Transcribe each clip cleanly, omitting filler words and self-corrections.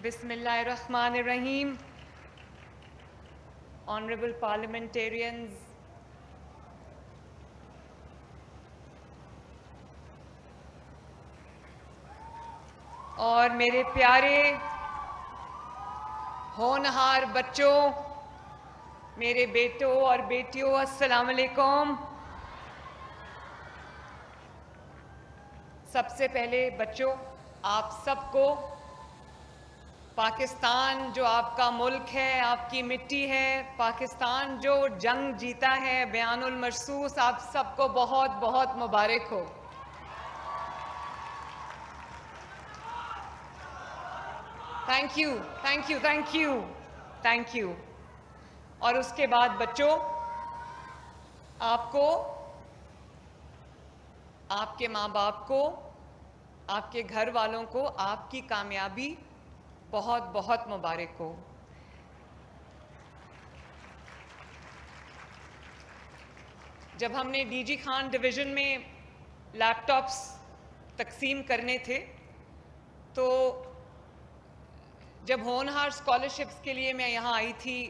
بسم اللہ الرحمن الرحیم. Honorable parliamentarians, اور میرے پیارے ہونہار بچوں، میرے بیٹوں اور بیٹیوں، السلام علیکم. سب سے پہلے بچوں، آپ سب کو پاکستان جو آپ کا ملک ہے، آپ کی مٹی ہے، پاکستان جو جنگ جیتا ہے بیان المرصوص، آپ سب کو بہت بہت مبارک ہو. Thank you thank you thank you thank you. اور اس کے بعد بچوں، آپ کو، آپ کے ماں باپ کو، آپ کے گھر والوں کو آپ کی کامیابی بہت بہت مبارک ہو. جب ہم نے ڈی جی خان ڈویژن میں لیپ ٹاپس تقسیم کرنے تھے تو جب ہونہار اسکالرشپس کے لیے میں یہاں آئی تھی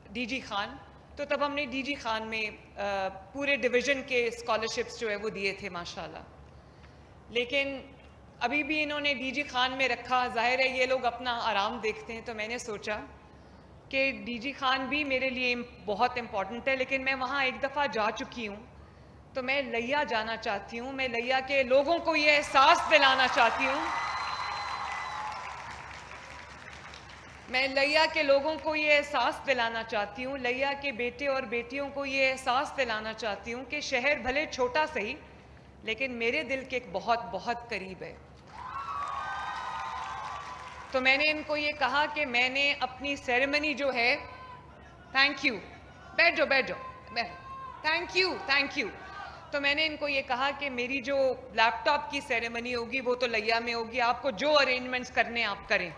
ڈی جی خان، تو تب ہم نے ڈی جی خان میں پورے ڈویژن کے اسکالرشپس جو ہے وہ دیے تھے ماشاءاللہ. لیکن ابھی بھی انہوں نے ڈی جی خان میں رکھا، ظاہر ہے یہ لوگ اپنا آرام دیکھتے ہیں، تو میں نے سوچا کہ ڈی جی خان بھی میرے لیے بہت امپورٹنٹ ہے، لیکن میں وہاں ایک دفعہ جا چکی ہوں تو میں لیا جانا چاہتی ہوں. میں لیا کے لوگوں کو یہ احساس دلانا چاہتی ہوں، میں لیا کے لوگوں کو یہ احساس دلانا چاہتی ہوں، لیا کے بیٹے اور بیٹیوں کو یہ احساس دلانا چاہتی ہوں کہ شہر بھلے چھوٹا صحیح لیکن میرے دل کے بہت بہت قریب ہے. تو میں نے ان کو یہ کہا کہ میں نے اپنی سیریمنی جو ہے، تھینک یو، بیٹھ جاؤ بیٹھ جاؤ، تھینک یو تھینک یو. تو میں نے ان کو یہ کہا کہ میری جو لیپ ٹاپ کی سیریمنی ہوگی وہ تو لیا میں ہوگی، آپ کو جو ارینجمنٹس کرنے آپ کریں.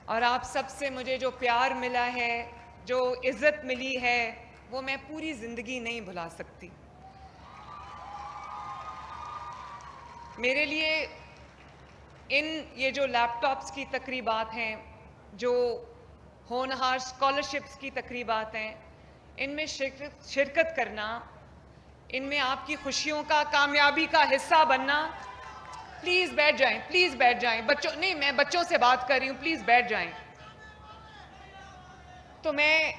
اور آپ سب سے مجھے جو پیار ملا ہے، جو عزت ملی ہے، وہ میں پوری زندگی نہیں بھلا سکتی. میرے لیے یہ جو لیپ ٹاپس کی تقریبات ہیں، جو ہونہار اسکالرشپس کی تقریبات ہیں، ان میں شرکت کرنا، ان میں آپ کی خوشیوں کا، کامیابی کا حصہ بننا. پلیز بیٹھ جائیں، پلیز بیٹھ جائیں. بچوں نہیں، میں بچوں سے بات کر رہی ہوں، پلیز بیٹھ جائیں. تو میں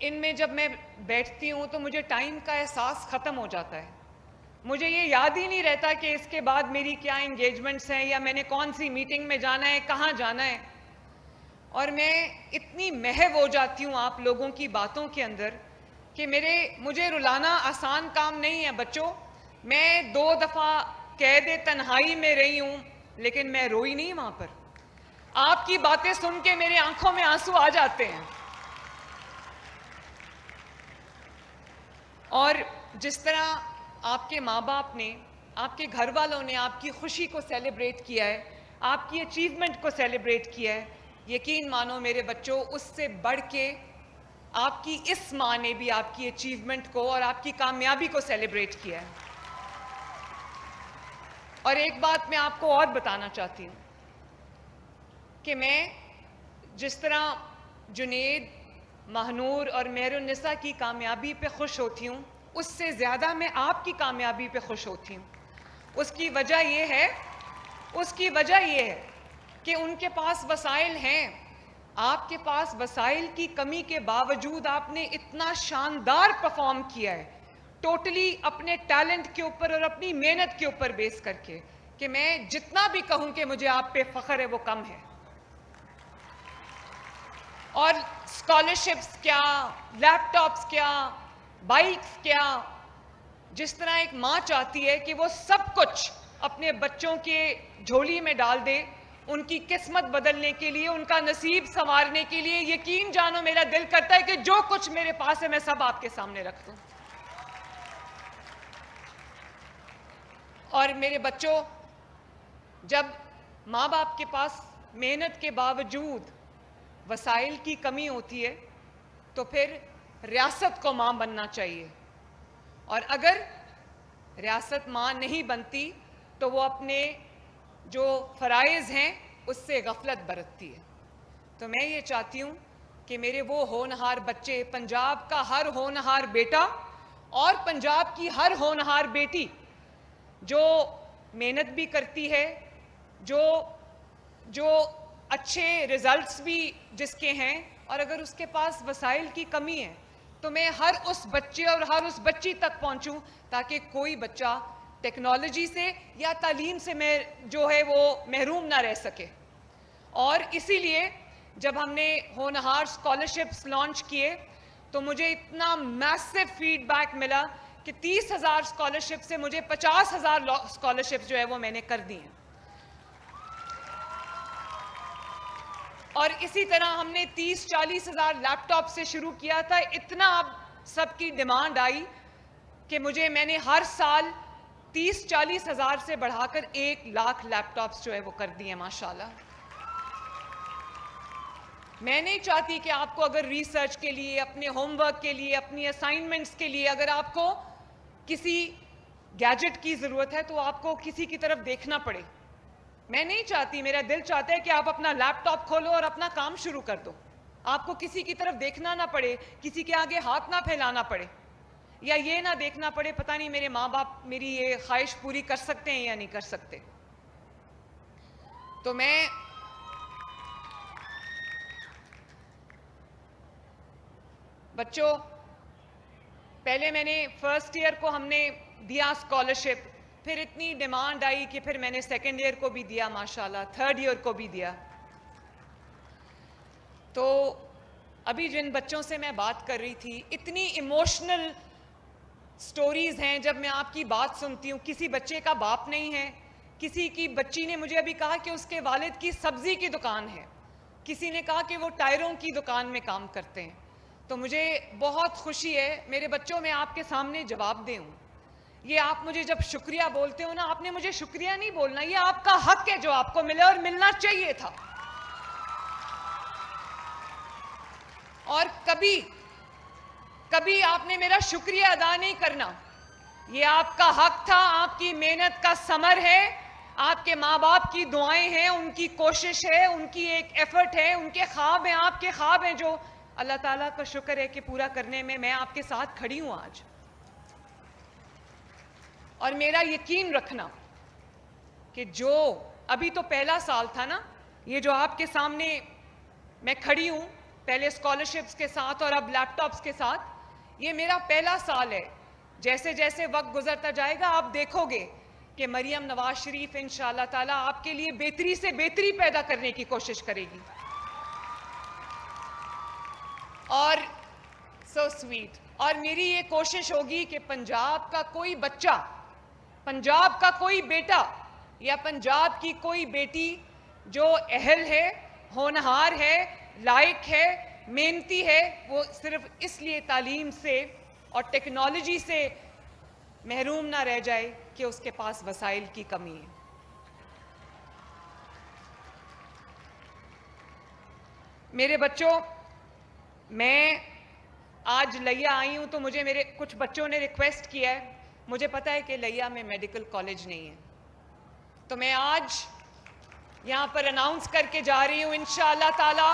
ان میں جب میں بیٹھتی ہوں تو مجھے ٹائم کا احساس ختم ہو جاتا ہے. مجھے یہ یاد ہی نہیں رہتا کہ اس کے بعد میری کیا انگیجمنٹس ہیں، یا میں نے کون سی میٹنگ میں جانا ہے، کہاں جانا ہے. اور میں اتنی محو ہو جاتی ہوں آپ لوگوں کی باتوں کے اندر کہ مجھے رلانا آسان کام نہیں ہے بچوں. میں 2 دفعہ قید تنہائی میں رہی ہوں لیکن میں روئی نہیں وہاں پر. آپ کی باتیں سن کے میرے آنکھوں میں آنسو آ جاتے ہیں. اور جس طرح آپ کے ماں باپ نے، آپ کے گھر والوں نے آپ کی خوشی کو سیلیبریٹ کیا ہے، آپ کی اچیومنٹ کو سیلیبریٹ کیا ہے، یقین مانو میرے بچوں، اس سے بڑھ کے آپ کی اس ماں نے بھی آپ کی اچیومنٹ کو اور آپ کی کامیابی کو سیلیبریٹ کیا ہے. اور ایک بات میں آپ کو اور بتانا چاہتی ہوں کہ میں جس طرح جنید، مہنور اور مہر النساء کی کامیابی پہ خوش ہوتی ہوں، اس سے زیادہ میں آپ کی کامیابی پہ خوش ہوتی ہوں. اس کی وجہ یہ ہے کہ ان کے پاس وسائل ہیں. آپ کے پاس وسائل کی کمی کے باوجود آپ نے اتنا شاندار پرفارم کیا ہے، ٹوٹلی اپنے ٹیلنٹ کے اوپر اور اپنی محنت کے اوپر بیس کر کے، کہ میں جتنا بھی کہوں کہ مجھے آپ پہ فخر ہے وہ کم ہے. اور اسکالرشپس کیا، لیپ ٹاپس کیا، بائکس کیا، جس طرح ایک ماں چاہتی ہے کہ وہ سب کچھ اپنے بچوں کے جھولی میں ڈال دے، ان کی قسمت بدلنے کے لیے، ان کا نصیب سنوارنے کے لیے، یقین جانو میرا دل کرتا ہے کہ جو کچھ میرے پاس ہے میں سب آپ کے سامنے رکھ دوں. اور میرے بچوں، جب ماں باپ کے پاس محنت کے باوجود وسائل کی کمی ہوتی ہے تو پھر ریاست کو ماں بننا چاہیے. اور اگر ریاست ماں نہیں بنتی تو وہ اپنے جو فرائض ہیں اس سے غفلت برتتی ہے. تو میں یہ چاہتی ہوں کہ میرے وہ ہونہار بچے، پنجاب کا ہر ہونہار بیٹا اور پنجاب کی ہر ہونہار بیٹی جو محنت بھی کرتی ہے، جو اچھے رزلٹس بھی جس کے ہیں، اور اگر اس کے پاس وسائل کی کمی ہے تو میں ہر اس بچے اور ہر اس بچی تک پہنچوں تاکہ کوئی بچہ ٹیکنالوجی سے یا تعلیم سے جو ہے وہ محروم نہ رہ سکے. اور اسی لیے جب ہم نے ہونہار اسکالرشپس لانچ کیے تو مجھے اتنا میسو فیڈ بیک ملا کہ 30,000 اسکالرشپ سے مجھے 50,000 اسکالرشپس جو ہے وہ میں نے کر دی ہیں. اور اسی طرح ہم نے 30-40 ہزار لیپ ٹاپ سے شروع کیا تھا. اتنا اب سب کی ڈیمانڈ آئی کہ میں نے ہر سال 30-40 ہزار سے بڑھا کر 1 لاکھ لیپ ٹاپس جو ہے وہ کر دی ہیں ماشاءاللہ. میں نہیں چاہتی کہ آپ کو اگر ریسرچ کے لیے، اپنے ہوم ورک کے لیے، اپنی اسائنمنٹس کے لیے اگر آپ کو کسی گیجٹ کی ضرورت ہے تو آپ کو کسی کی طرف دیکھنا پڑے. میں نہیں چاہتی، میرا دل چاہتا ہے کہ آپ اپنا لیپ ٹاپ کھولو اور اپنا کام شروع کر دو. آپ کو کسی کی طرف دیکھنا نہ پڑے، کسی کے آگے ہاتھ نہ پھیلانا پڑے، یا یہ نہ دیکھنا پڑے پتہ نہیں میرے ماں باپ میری یہ خواہش پوری کر سکتے ہیں یا نہیں کر سکتے. تو میں بچوں، پہلے میں نے فرسٹ ایئر کو ہم نے دیا اسکالرشپ، پھر اتنی ڈیمانڈ آئی کہ پھر میں نے سیکنڈ ایئر کو بھی دیا ماشاءاللہ، تھرڈ ایئر کو بھی دیا. تو ابھی جن بچوں سے میں بات کر رہی تھی، اتنی ایموشنل سٹوریز ہیں جب میں آپ کی بات سنتی ہوں. کسی بچے کا باپ نہیں ہے، کسی کی بچی نے مجھے ابھی کہا کہ اس کے والد کی سبزی کی دکان ہے، کسی نے کہا کہ وہ ٹائروں کی دکان میں کام کرتے ہیں. تو مجھے بہت خوشی ہے. میرے بچوں، میں آپ کے سامنے جواب دے ہوں. یہ آپ مجھے جب شکریہ بولتے ہو نا، آپ نے مجھے شکریہ نہیں بولنا، یہ آپ کا حق ہے جو آپ کو ملے اور ملنا چاہیے تھا. اور کبھی آپ نے میرا شکریہ ادا نہیں کرنا. یہ آپ کا حق تھا، آپ کی محنت کا ثمر ہے، آپ کے ماں باپ کی دعائیں ہیں، ان کی کوشش ہے، ان کی ایک ایفرٹ ہے، ان کے خواب ہیں، آپ کے خواب ہیں جو اللہ تعالیٰ کا شکر ہے کہ پورا کرنے میں آپ کے ساتھ کھڑی ہوں آج. اور میرا یقین رکھنا کہ جو ابھی تو پہلا سال تھا نا، یہ جو آپ کے سامنے میں کھڑی ہوں، پہلے اسکالرشپس کے ساتھ اور اب لیپ ٹاپس کے ساتھ، یہ میرا پہلا سال ہے. جیسے جیسے وقت گزرتا جائے گا آپ دیکھو گے کہ مریم نواز شریف انشاءاللہ تعالیٰ آپ کے لیے بہتری سے بہتری پیدا کرنے کی کوشش کرے گی. اور سو سویٹ. اور میری یہ کوشش ہوگی کہ پنجاب کا کوئی بچہ، پنجاب کا کوئی بیٹا یا پنجاب کی کوئی بیٹی جو اہل ہے، ہونہار ہے، لائق ہے، محنتی ہے، وہ صرف اس لیے تعلیم سے اور ٹیکنالوجی سے محروم نہ رہ جائے کہ اس کے پاس وسائل کی کمی ہے. میرے بچوں، میں آج لیا آئی ہوں تو مجھے میرے کچھ بچوں نے ریکویسٹ کیا ہے. مجھے پتا ہے کہ لیا میں میڈیکل کالج نہیں ہے، تو میں آج یہاں پر اناؤنس کر کے جا رہی ہوں انشاءاللہ تعالی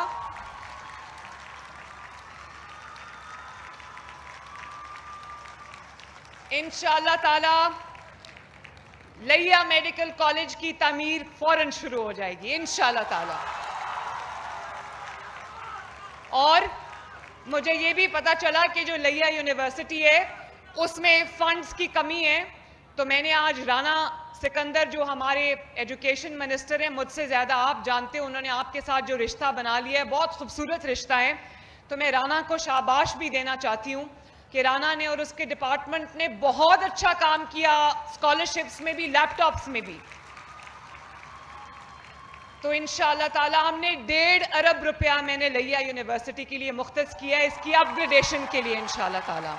لیا میڈیکل کالج کی تعمیر فوراً شروع ہو جائے گی انشاءاللہ تعالی. اور مجھے یہ بھی پتا چلا کہ جو لیا یونیورسٹی ہے اس میں فنڈز کی کمی ہے. تو میں نے آج رانا سکندر جو ہمارے ایجوکیشن منسٹر ہیں، مجھ سے زیادہ آپ جانتے ہیں، انہوں نے آپ کے ساتھ جو رشتہ بنا لیا ہے بہت خوبصورت رشتہ ہے. تو میں رانا کو شاباش بھی دینا چاہتی ہوں کہ رانا نے اور اس کے ڈپارٹمنٹ نے بہت اچھا کام کیا، اسکالرشپس میں بھی، لیپ ٹاپس میں بھی. تو انشاءاللہ تعالی ہم نے 1.5 ارب روپیہ میں نے لیا یونیورسٹی کے لیے مختص کیا ہے اس کی اپ گریڈیشن کے لیے انشاءاللہ تعالی.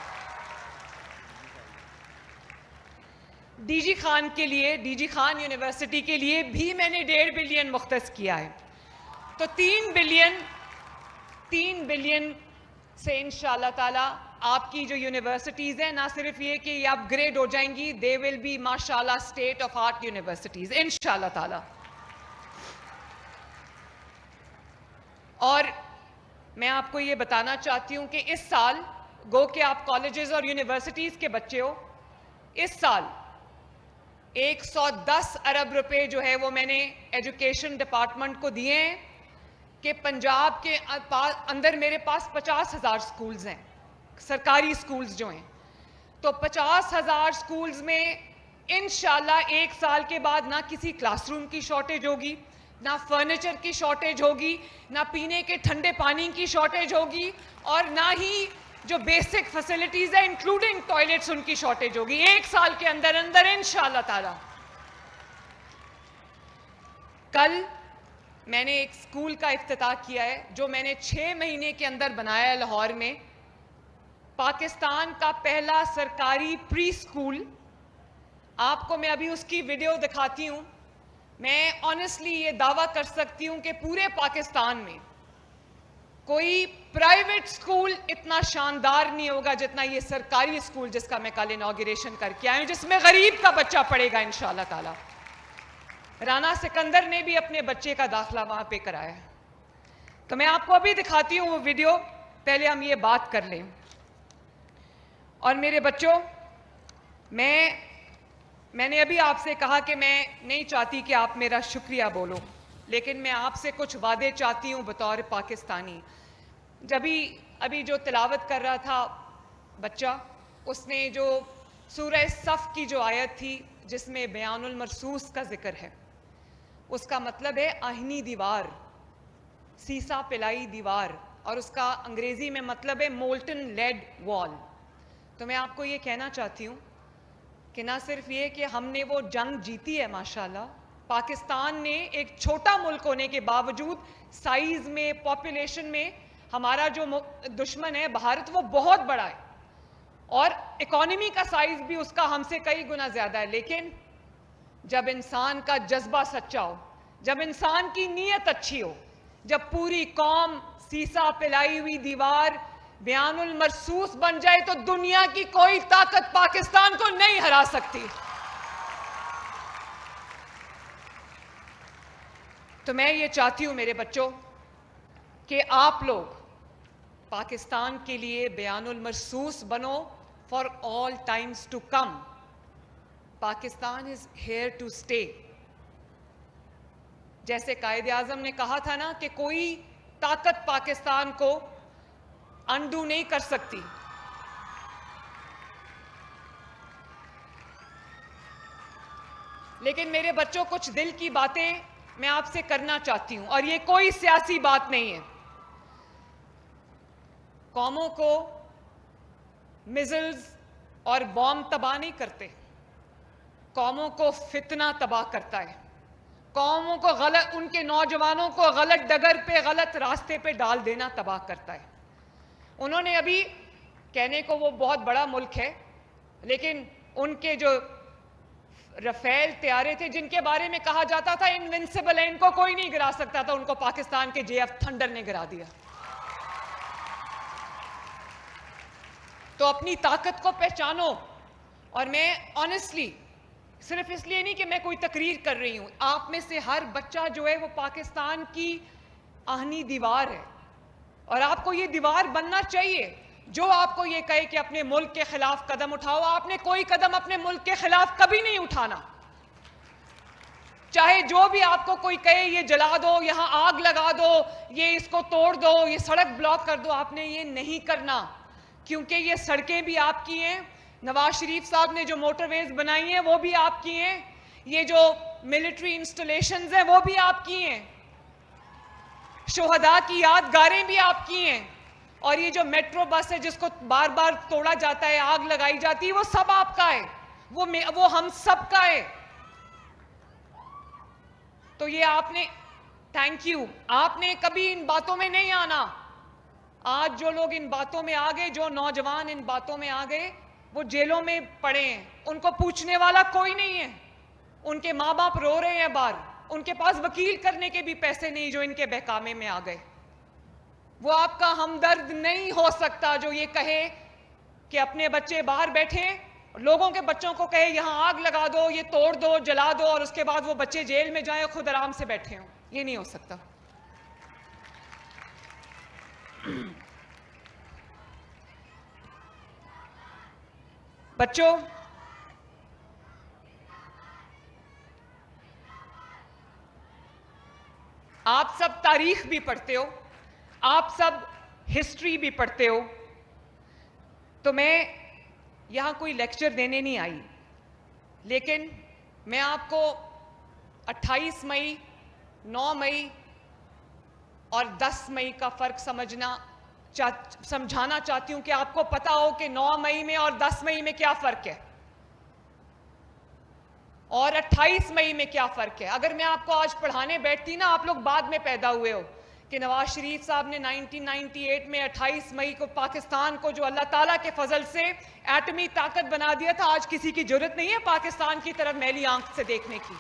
ڈی جی خان کے لیے، ڈی جی خان یونیورسٹی کے لیے بھی میں نے 1.5 بلین مختص کیا ہے. تو 3 بلین سے انشاءاللہ تعالی آپ کی جو یونیورسٹیز ہیں نہ صرف یہ کہ یہ اپ گریڈ ہو جائیں گی, دے ول بی ماشاء اللہ اسٹیٹ آف آرٹ یونیورسٹیز انشاءاللہ تعالی. اور میں آپ کو یہ بتانا چاہتی ہوں کہ اس سال گو کہ آپ کالجز اور یونیورسٹیز کے بچے ہو, اس سال 110 ارب روپے جو ہے وہ میں نے ایجوکیشن ڈپارٹمنٹ کو دیے ہیں کہ پنجاب کے اندر میرے پاس 50,000 سکولز ہیں, سرکاری سکولز جو ہیں, تو 50,000 سکولز میں انشاءاللہ ایک سال کے بعد نہ کسی کلاس روم کی شارٹیج ہوگی, نہ فرنیچر کی شارٹیج ہوگی, نہ پینے کے ٹھنڈے پانی کی شارٹیج ہوگی, اور نہ ہی جو بیسک فیسلٹیز ہیں انکلوڈنگ ٹوائلٹس ان کی شارٹیج ہوگی ایک سال کے اندر اندر انشاءاللہ تعالی. کل میں نے ایک اسکول کا افتتاح کیا ہے جو میں نے 6 مہینے کے اندر بنایا ہے لاہور میں, پاکستان کا پہلا سرکاری پری اسکول. آپ کو میں ابھی اس کی ویڈیو دکھاتی ہوں. میں آنیسٹلی یہ دعویٰ کر سکتی ہوں کہ پورے پاکستان میں کوئی پرائیویٹ اسکول اتنا شاندار نہیں ہوگا جتنا یہ سرکاری اسکول جس کا میں کل انوگریشن کر کے آئی ہوں, جس میں غریب کا بچہ پڑھے گا انشاءاللہ تعالی. رانا سکندر نے بھی اپنے بچے کا داخلہ وہاں پہ کرایا ہے. تو میں آپ کو ابھی دکھاتی ہوں وہ ویڈیو, پہلے ہم یہ بات کر لیں. اور میرے بچوں, میں نے ابھی آپ سے کہا کہ میں نہیں چاہتی کہ آپ میرا شکریہ بولو, لیکن میں آپ سے کچھ وعدے چاہتی ہوں بطور پاکستانی. ابھی جو تلاوت کر رہا تھا بچہ, اس نے جو سورہ صف کی جو آیت تھی جس میں بیان المرصوص کا ذکر ہے, اس کا مطلب ہے آہنی دیوار, سیسا پلائی دیوار, اور اس کا انگریزی میں مطلب ہے مولٹن لیڈ وال. تو میں آپ کو یہ کہنا چاہتی ہوں کہ نہ صرف یہ کہ ہم نے وہ جنگ جیتی ہے ماشاءاللہ, پاکستان نے ایک چھوٹا ملک ہونے کے باوجود سائز میں, پاپولیشن میں ہمارا جو دشمن ہے بھارت وہ بہت بڑا ہے, اور اکانومی کا سائز بھی اس کا ہم سے کئی گنا زیادہ ہے. لیکن جب انسان کا جذبہ سچا ہو, جب انسان کی نیت اچھی ہو, جب پوری قوم سیسا پلائی ہوئی دیوار بیان المرصوص بن جائے, تو دنیا کی کوئی طاقت پاکستان کو نہیں ہرا سکتی. تو میں یہ چاہتی ہوں میرے بچوں کہ آپ لوگ پاکستان کے لیے بیان المرصوص بنو for all times to come. Pakistan is here to stay. جیسے قائد اعظم نے کہا تھا نا کہ کوئی طاقت پاکستان کو انڈو نہیں کر سکتی. لیکن میرے بچوں, کچھ دل کی باتیں میں آپ سے کرنا چاہتی ہوں, اور یہ کوئی سیاسی بات نہیں ہے. قوموں کو میزلز اور بوم تباہ نہیں کرتے, قوموں کو فتنہ تباہ کرتا ہے. قوموں کو ان کے نوجوانوں کو غلط ڈگر پہ, غلط راستے پہ ڈال دینا تباہ کرتا ہے. انہوں نے ابھی کہنے کو وہ بہت بڑا ملک ہے, لیکن ان کے جو رفیل طیارے تھے جن کے بارے میں کہا جاتا تھا انوینسیبل ہے, ان کو کوئی نہیں گرا سکتا تھا, ان کو پاکستان کے JF تھنڈر نے گرا دیا. تو اپنی طاقت کو پہچانو. اور میں آنیسٹلی صرف اس لیے نہیں کہ میں کوئی تقریر کر رہی ہوں, آپ میں سے ہر بچہ جو ہے وہ پاکستان کی آہنی دیوار ہے, اور آپ کو یہ دیوار بننا چاہیے. جو آپ کو یہ کہے کہ اپنے ملک کے خلاف قدم اٹھاؤ, آپ نے کوئی قدم اپنے ملک کے خلاف کبھی نہیں اٹھانا. چاہے جو بھی آپ کو کوئی کہے یہ جلا دو, یہاں آگ لگا دو, یہ اس کو توڑ دو, یہ سڑک بلاک کر دو, آپ نے یہ نہیں کرنا, کیونکہ یہ سڑکیں بھی آپ کی ہیں. نواز شریف صاحب نے جو موٹر ویز بنائی ہیں وہ بھی آپ کی ہیں. یہ جو ملٹری انسٹالیشنز ہیں وہ بھی آپ کی ہیں. شہداء کی یادگاریں بھی آپ کی ہیں. اور یہ جو میٹرو بس ہے جس کو بار بار توڑا جاتا ہے, آگ لگائی جاتی ہے, وہ سب آپ کا ہے, وہ ہم سب کا ہے. تو یہ آپ نے, تھینک یو, آپ نے کبھی ان باتوں میں نہیں آنا. آج جو لوگ ان باتوں میں آ گئے, جو نوجوان ان باتوں میں آ گئے, وہ جیلوں میں پڑے ہیں, ان کو پوچھنے والا کوئی نہیں ہے. ان کے ماں باپ رو رہے ہیں باہر, ان کے پاس وکیل کرنے کے بھی پیسے نہیں جو ان کے بہکامے میں آ گئے. وہ آپ کا ہمدرد نہیں ہو سکتا جو یہ کہے کہ اپنے بچے باہر بیٹھے لوگوں کے بچوں کو کہے یہاں آگ لگا دو, یہ توڑ دو, جلا دو, اور اس کے بعد وہ بچے جیل میں جائیں خود آرام سے بیٹھے ہوں. یہ نہیں ہو سکتا. بچوں, آپ سب تاریخ بھی پڑھتے ہو, آپ سب ہسٹری بھی پڑھتے ہو, تو میں یہاں کوئی لیکچر دینے نہیں آئی, لیکن میں آپ کو 28 مئی, 9 مئی اور 10 مئی کا فرق سمجھانا چاہتی ہوں کہ آپ کو پتا ہو کہ 9 مئی میں اور 10 مئی میں کیا فرق ہے اور 28 مئی میں کیا فرق ہے. اگر میں آپ کو آج پڑھانے بیٹھتی نا, آپ لوگ بعد میں پیدا ہوئے ہو, کہ نواز شریف صاحب نے 1998 میں 28 مئی کو پاکستان کو جو اللہ تعالیٰ کے فضل سے ایٹمی طاقت بنا دیا تھا, آج کسی کی ضرورت نہیں ہے پاکستان کی طرف میلی آنکھ سے دیکھنے کی.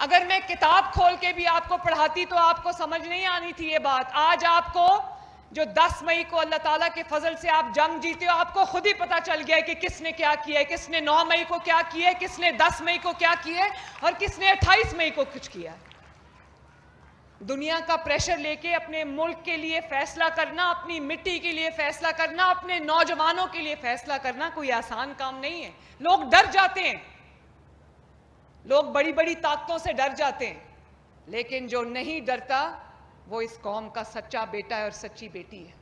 اگر میں کتاب کھول کے بھی آپ کو پڑھاتی تو آپ کو سمجھ نہیں آنی تھی یہ بات. آج آپ کو جو 10 مئی کو اللہ تعالیٰ کے فضل سے آپ جنگ جیتے ہو, آپ کو خود ہی پتا چل گیا کہ کس نے کیا کیا ہے, کس نے 9 مئی کو کیا کیا ہے, کس نے 10 مئی کو کیا کیا ہے, اور کس نے 28 مئی کو کچھ کیا ہے. دنیا کا پریشر لے کے اپنے ملک کے لیے فیصلہ کرنا, اپنی مٹی کے لیے فیصلہ کرنا, اپنے نوجوانوں کے لیے فیصلہ کرنا کوئی آسان کام نہیں ہے. لوگ ڈر جاتے ہیں, لوگ بڑی بڑی طاقتوں سے ڈر جاتے ہیں, لیکن جو نہیں ڈرتا وہ اس قوم کا سچا بیٹا ہے اور سچی بیٹی ہے.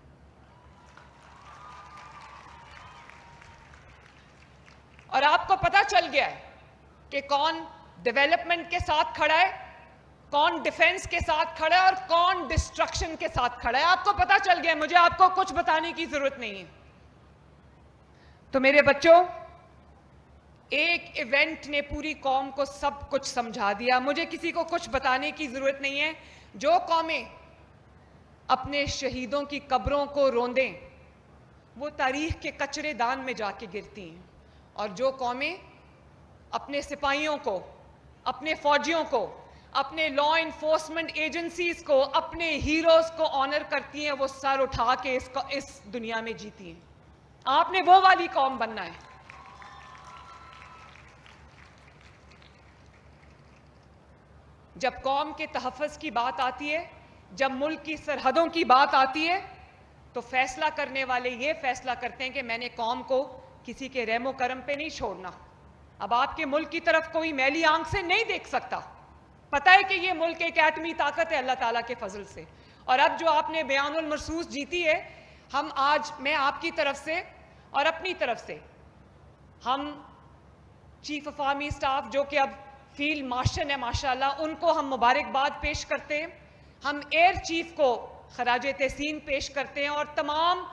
اور آپ کو پتا چل گیا ہے کہ کون ڈیولپمنٹ کے ساتھ کھڑا ہے, کون ڈیفنس کے ساتھ کھڑا ہے اور کون ڈسٹرکشن کے ساتھ کھڑا ہے. آپ کو پتا چل گیا ہے, مجھے آپ کو کچھ بتانے کی ضرورت نہیں ہے. تو میرے بچوں, ایک ایونٹ نے پوری قوم کو سب کچھ سمجھا دیا. مجھے کسی کو کچھ بتانے کی ضرورت نہیں ہے. جو قومیں اپنے شہیدوں کی قبروں کو روندیں وہ تاریخ کے کچرے دان میں جا کے گرتی ہیں, اور جو قومیں اپنے سپاہیوں کو, اپنے فوجیوں کو, اپنے لا انفورسمنٹ ایجنسیز کو, اپنے ہیروز کو آنر کرتی ہیں, وہ سر اٹھا کے اس دنیا میں جیتی ہیں. آپ نے وہ والی قوم بننا ہے. جب قوم کے تحفظ کی بات آتی ہے, جب ملک کی سرحدوں کی بات آتی ہے, تو فیصلہ کرنے والے یہ فیصلہ کرتے ہیں کہ میں نے قوم کو کسی کے رحم و کرم پہ نہیں چھوڑنا. اب آپ کے ملک کی طرف کوئی میلی آنکھ سے نہیں دیکھ سکتا. پتہ ہے کہ یہ ملک ایک ایٹمی طاقت ہے اللہ تعالیٰ کے فضل سے. اور اب جو آپ نے بیان المرصوص جیتی ہے, ہم آج, میں آپ کی طرف سے اور اپنی طرف سے, ہم چیف آف آرمی اسٹاف جو کہ اب فیلڈ مارشل ہے ماشاءاللہ, ان کو ہم مبارکباد پیش کرتے ہیں. ہم ایئر چیف کو خراج تحسین پیش کرتے ہیں, اور تمام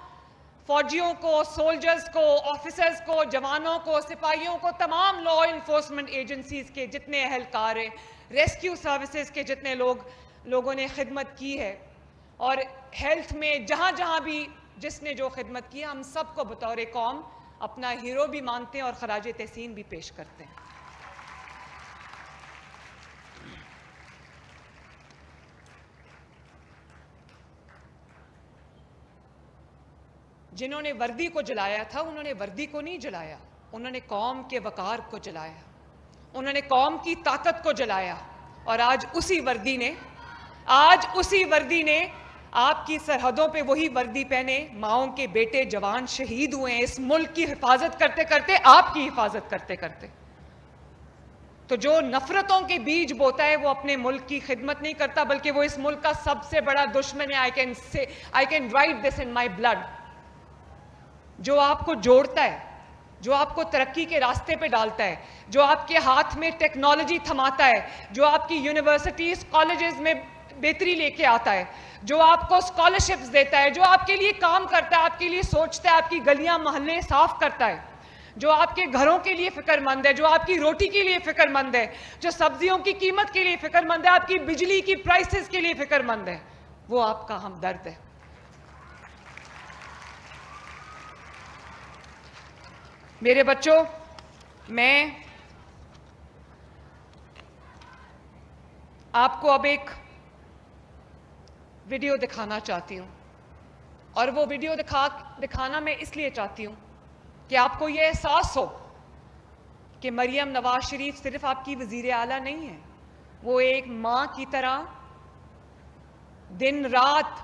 فوجیوں کو, سولجرز کو, آفیسرز کو, جوانوں کو, سپاہیوں کو, تمام لا انفورسمنٹ ایجنسیز کے جتنے اہلکار ہیں, ریسکیو سروسز کے جتنے لوگوں نے خدمت کی ہے, اور ہیلتھ میں جہاں جہاں بھی جس نے جو خدمت کی ہے, ہم سب کو بطور قوم اپنا ہیرو بھی مانتے ہیں اور خراج تحسین بھی پیش کرتے ہیں. جنہوں نے وردی کو جلایا تھا, انہوں نے وردی کو نہیں جلایا, انہوں نے قوم کے وقار کو جلایا, انہوں نے قوم کی طاقت کو جلایا. اور آج اسی وردی نے آپ کی سرحدوں پہ وہی وردی پہنے ماؤں کے بیٹے جوان شہید ہوئے ہیں, اس ملک کی حفاظت کرتے کرتے, آپ کی حفاظت کرتے کرتے. تو جو نفرتوں کے بیج بوتا ہے وہ اپنے ملک کی خدمت نہیں کرتا, بلکہ وہ اس ملک کا سب سے بڑا دشمن ہے. I can write this in my blood. جو آپ کو جوڑتا ہے, جو آپ کو ترقی کے راستے پہ ڈالتا ہے, جو آپ کے ہاتھ میں ٹیکنالوجی تھماتا ہے, جو آپ کی یونیورسٹیز, کالجز میں بہتری لے کے آتا ہے, جو آپ کو اسکالرشپس دیتا ہے, جو آپ کے لیے کام کرتا ہے, آپ کے لیے سوچتا ہے, آپ کی گلیاں محلے صاف کرتا ہے, جو آپ کے گھروں کے لیے فکر مند ہے, جو آپ کی روٹی کے لیے فکر مند ہے, جو سبزیوں کی قیمت کے لیے فکر مند ہے, آپ کی بجلی کی پرائسز کے لیے فکر مند ہے, وہ آپ کا ہمدرد ہے. میرے بچوں, میں آپ کو اب ایک ویڈیو دکھانا چاہتی ہوں. اور وہ ویڈیو دکھانا میں اس لیے چاہتی ہوں کہ آپ کو یہ احساس ہو کہ مریم نواز شریف صرف آپ کی وزیر اعلیٰ نہیں ہے، وہ ایک ماں کی طرح دن رات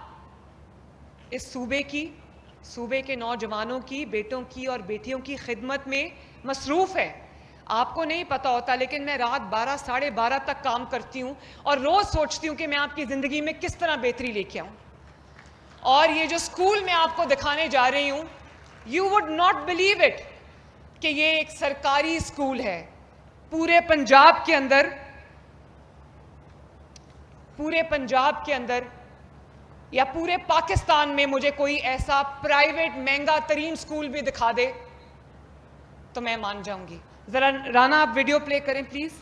اس صوبے کے نوجوانوں کی، بیٹوں کی اور بیٹیوں کی خدمت میں مصروف ہے۔ آپ کو نہیں پتا ہوتا لیکن میں رات 12 ساڑھے 12 تک کام کرتی ہوں اور روز سوچتی ہوں کہ میں آپ کی زندگی میں کس طرح بہتری لے کے آؤں۔ اور یہ جو اسکول میں آپ کو دکھانے جا رہی ہوں، you would not believe it کہ یہ ایک سرکاری اسکول ہے۔ پورے پنجاب کے اندر یا پورے پاکستان میں مجھے کوئی ایسا پرائیویٹ مہنگا ترین اسکول بھی دکھا دے تو میں مان جاؤں گی۔ ذرا رانا آپ ویڈیو پلے کریں پلیز۔